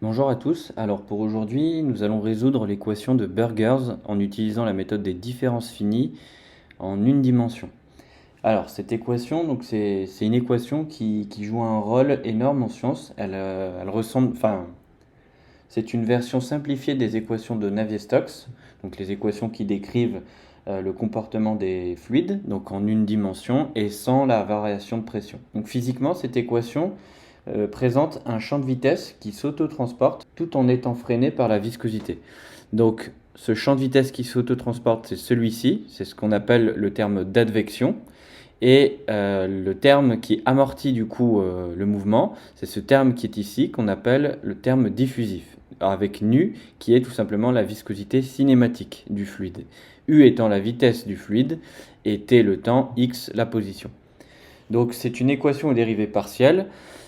Bonjour à tous. Alors pour aujourd'hui, nous allons résoudre l'équation de Burgers en utilisant la méthode des différences finies en une dimension. Alors cette équation, donc c'est une équation qui joue un rôle énorme en sciences. Elle ressemble, enfin, c'est une version simplifiée des équations de Navier-Stokes, donc les équations qui décrivent le comportement des fluides, donc en une dimension et sans la variation de pression. Donc physiquement, cette équation présente un champ de vitesse qui s'autotransporte tout en étant freiné par la viscosité. Donc ce champ de vitesse qui s'autotransporte, c'est celui-ci, c'est ce qu'on appelle le terme d'advection. Et le terme qui amortit du coup le mouvement, c'est ce terme qui est ici qu'on appelle le terme diffusif, avec nu qui est tout simplement la viscosité cinématique du fluide. U étant la vitesse du fluide et T le temps, X la position. Donc c'est une équation aux dérivées partielles.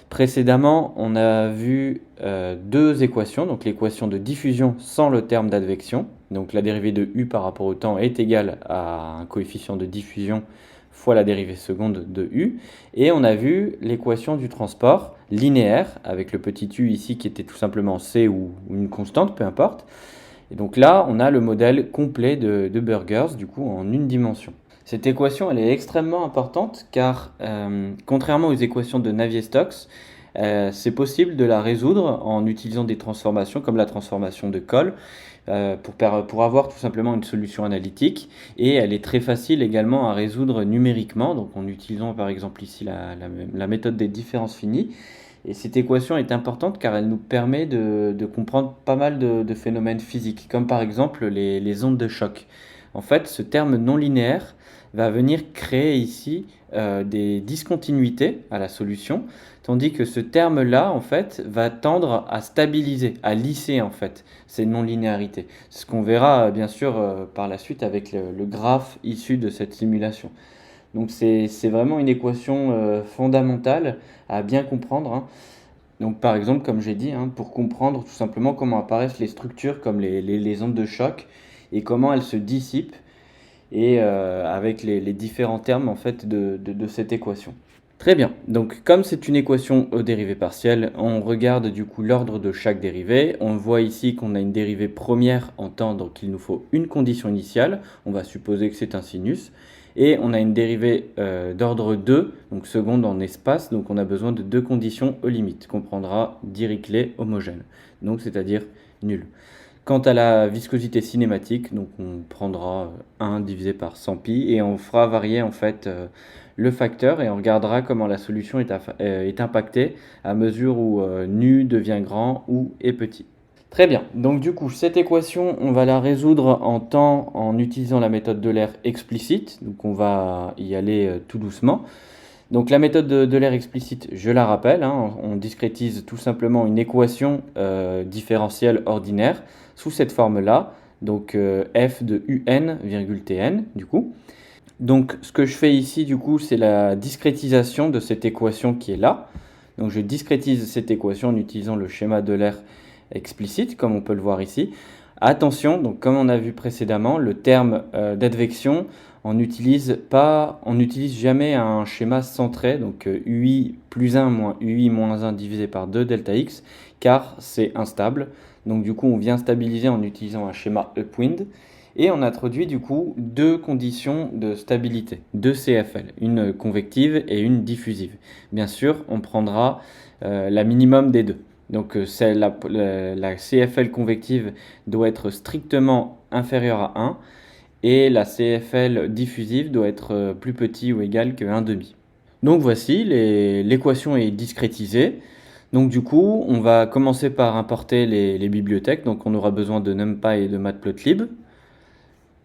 Précédemment, on a vu deux équations, donc l'équation de diffusion sans le terme d'advection. Donc la dérivée de U par rapport au temps est égale à un coefficient de diffusion fois la dérivée seconde de U. Et on a vu l'équation du transport linéaire, avec le petit u ici qui était tout simplement C ou une constante, peu importe. Et donc là, on a le modèle complet de Burgers, du coup en une dimension. Cette équation, elle est extrêmement importante car, contrairement aux équations de Navier-Stokes, c'est possible de la résoudre en utilisant des transformations comme la transformation de Cole pour avoir tout simplement une solution analytique. Et elle est très facile également à résoudre numériquement, donc en utilisant par exemple ici la méthode des différences finies. Et cette équation est importante car elle nous permet de comprendre pas mal de phénomènes physiques, comme par exemple les ondes de choc. En fait, ce terme non linéaire va venir créer ici des discontinuités à la solution, tandis que ce terme-là, en fait, va tendre à stabiliser, à lisser, en fait, ces non-linéarités. C'est ce qu'on verra, bien sûr, par la suite avec le graphe issu de cette simulation. Donc c'est vraiment une équation fondamentale à bien comprendre, hein. Donc par exemple, comme j'ai dit, hein, pour comprendre tout simplement comment apparaissent les structures comme les ondes de choc et comment elles se dissipent et avec les différents termes en fait de cette équation. Très bien, donc comme c'est une équation aux dérivées partielles, on regarde du coup l'ordre de chaque dérivée. On voit ici qu'on a une dérivée première en temps, donc il nous faut une condition initiale. On va supposer que c'est un sinus. Et on a une dérivée d'ordre 2, donc seconde en espace, donc on a besoin de deux conditions aux limites, qu'on prendra Dirichlet homogène, donc c'est-à-dire nul. Quant à la viscosité cinématique, donc on prendra 1 divisé par 100 pi et on fera varier en fait le facteur et on regardera comment la solution est impactée à mesure où nu devient grand ou est petit. Très bien, donc du coup cette équation on va la résoudre en temps en utilisant la méthode de l'air explicite, donc on va y aller tout doucement. Donc la méthode de l'air explicite, je la rappelle, hein, on discrétise tout simplement une équation différentielle ordinaire sous cette forme-là, donc f de un, virgule tn du coup. Donc ce que je fais ici du coup c'est la discrétisation de cette équation qui est là. Donc je discrétise cette équation en utilisant le schéma de l'air explicite comme on peut le voir ici. Attention, donc comme on a vu précédemment, le terme d'advection, on n'utilise jamais un schéma centré, donc UI plus 1 moins UI moins 1 divisé par 2 delta x, car c'est instable. Donc du coup, on vient stabiliser en utilisant un schéma upwind. Et on introduit du coup deux conditions de stabilité, deux CFL, une convective et une diffusive. Bien sûr, on prendra la minimum des deux. Donc la CFL convective doit être strictement inférieure à 1 et la CFL diffusive doit être plus petit ou égal que 1,5. Donc voici, l'équation est discrétisée. Donc du coup, on va commencer par importer les bibliothèques. Donc on aura besoin de NumPy et de Matplotlib.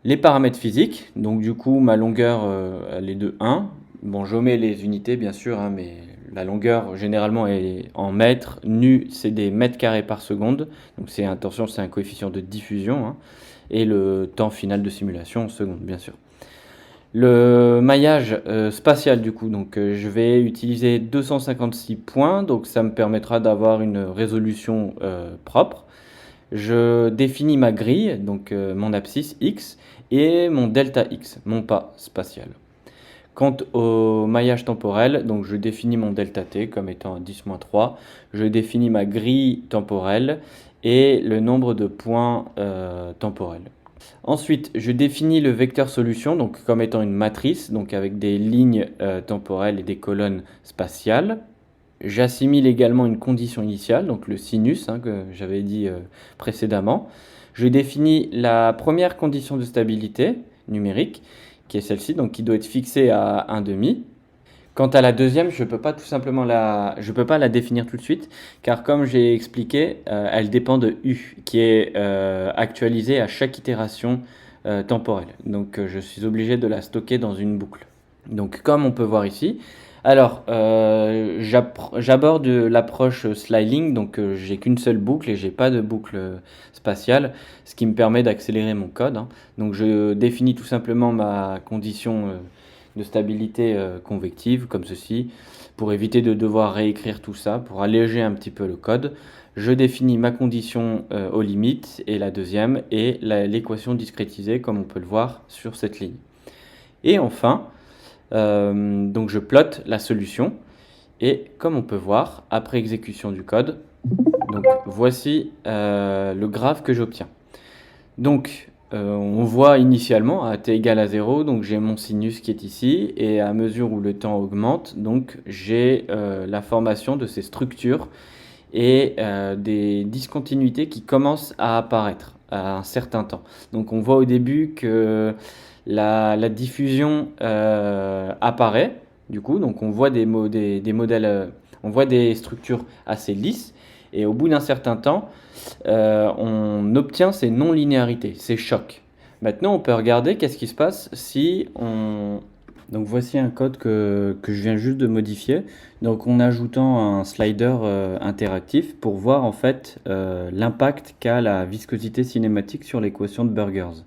Les paramètres physiques, donc du coup ma longueur elle est de 1. Bon, j'omets les unités bien sûr, hein, mais la longueur généralement est en mètres. Nu c'est des mètres carrés par seconde, donc attention c'est un coefficient de diffusion, hein, et le temps final de simulation en secondes bien sûr. Le maillage spatial du coup, donc je vais utiliser 256 points, donc ça me permettra d'avoir une résolution propre. Je définis ma grille, donc mon abscisse x, et mon delta x, mon pas spatial. Quant au maillage temporel, donc je définis mon delta t comme étant à 10-3, je définis ma grille temporelle et le nombre de points temporels. Ensuite, je définis le vecteur solution donc comme étant une matrice, donc avec des lignes temporelles et des colonnes spatiales. J'assimile également une condition initiale, donc le sinus que j'avais dit précédemment. Je définis la première condition de stabilité numérique, qui est celle-ci, donc qui doit être fixée à 1,5. Quant à la deuxième, je ne peux pas la définir tout de suite, car comme j'ai expliqué, elle dépend de U, qui est actualisée à chaque itération temporelle. Donc je suis obligé de la stocker dans une boucle. Donc comme on peut voir ici, alors j'aborde l'approche sliling, donc j'ai qu'une seule boucle et j'ai pas de boucle spatiale, ce qui me permet d'accélérer mon code. Donc je définis tout simplement ma condition de stabilité convective comme ceci, pour éviter de devoir réécrire tout ça, pour alléger un petit peu le code. Je définis ma condition aux limites et la deuxième est l'équation discrétisée comme on peut le voir sur cette ligne. Et enfin, donc je plotte la solution et comme on peut voir, après exécution du code, donc voici le graphe que j'obtiens. Donc on voit initialement à t égale à 0, donc j'ai mon sinus qui est ici, et à mesure où le temps augmente, donc j'ai la formation de ces structures et des discontinuités qui commencent à apparaître à un certain temps. Donc on voit au début que la diffusion apparaît, du coup, donc on voit des modèles, on voit des structures assez lisses, et au bout d'un certain temps, on obtient ces non-linéarités, ces chocs. Maintenant, on peut regarder qu'est-ce qui se passe si on... Donc voici un code que je viens juste de modifier, donc en ajoutant un slider interactif pour voir en fait l'impact qu'a la viscosité cinématique sur l'équation de Burgers.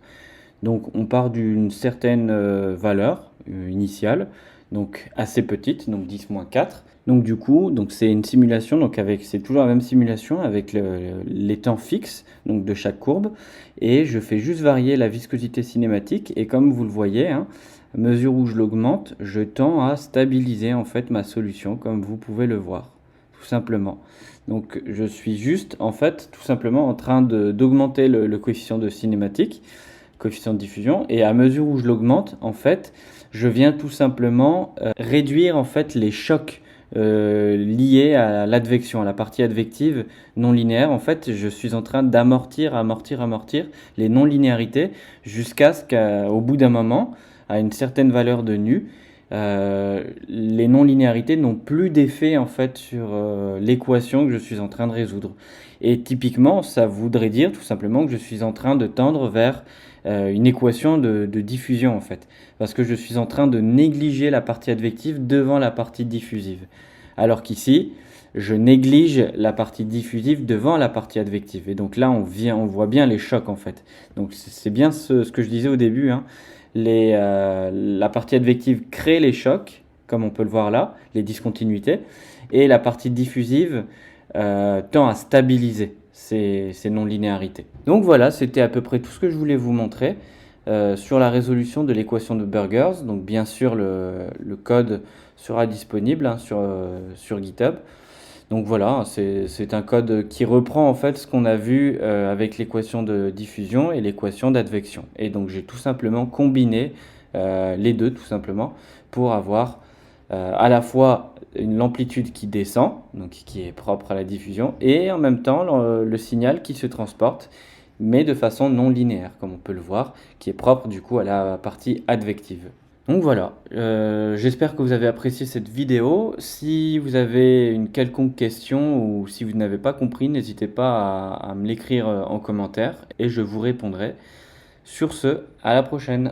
Donc on part d'une certaine valeur initiale, donc assez petite, donc 10-4. Donc du coup, c'est une simulation, c'est toujours la même simulation avec les temps fixes donc de chaque courbe, et je fais juste varier la viscosité cinématique, et comme vous le voyez, à mesure où je l'augmente, je tends à stabiliser en fait ma solution, comme vous pouvez le voir, tout simplement. Donc je suis juste en fait tout simplement en train d'augmenter le coefficient de cinématique, coefficient de diffusion, et à mesure où je l'augmente, en fait, je viens tout simplement réduire en fait les chocs liés à l'advection, à la partie advective non linéaire. En fait, je suis en train d'amortir les non-linéarités jusqu'à ce qu'au bout d'un moment, à une certaine valeur de nu, les non-linéarités n'ont plus d'effet en fait sur l'équation que je suis en train de résoudre. Et typiquement, ça voudrait dire tout simplement que je suis en train de tendre vers une équation de diffusion en fait, parce que je suis en train de négliger la partie advective devant la partie diffusive, alors qu'ici je néglige la partie diffusive devant la partie advective, et donc là on voit bien les chocs en fait. Donc c'est bien ce que je disais au début, la partie advective crée les chocs, comme on peut le voir là, les discontinuités, et la partie diffusive tend à stabiliser ces non-linéarités. Donc voilà, c'était à peu près tout ce que je voulais vous montrer sur la résolution de l'équation de Burgers. Donc bien sûr, le code sera disponible sur GitHub. Donc voilà, c'est un code qui reprend en fait ce qu'on a vu avec l'équation de diffusion et l'équation d'advection. Et donc j'ai tout simplement combiné les deux tout simplement pour avoir à la fois l'amplitude qui descend, donc qui est propre à la diffusion, et en même temps le signal qui se transporte, mais de façon non linéaire, comme on peut le voir, qui est propre du coup à la partie advective. Donc voilà, j'espère que vous avez apprécié cette vidéo. Si vous avez une quelconque question ou si vous n'avez pas compris, n'hésitez pas à me l'écrire en commentaire et je vous répondrai. Sur ce, à la prochaine.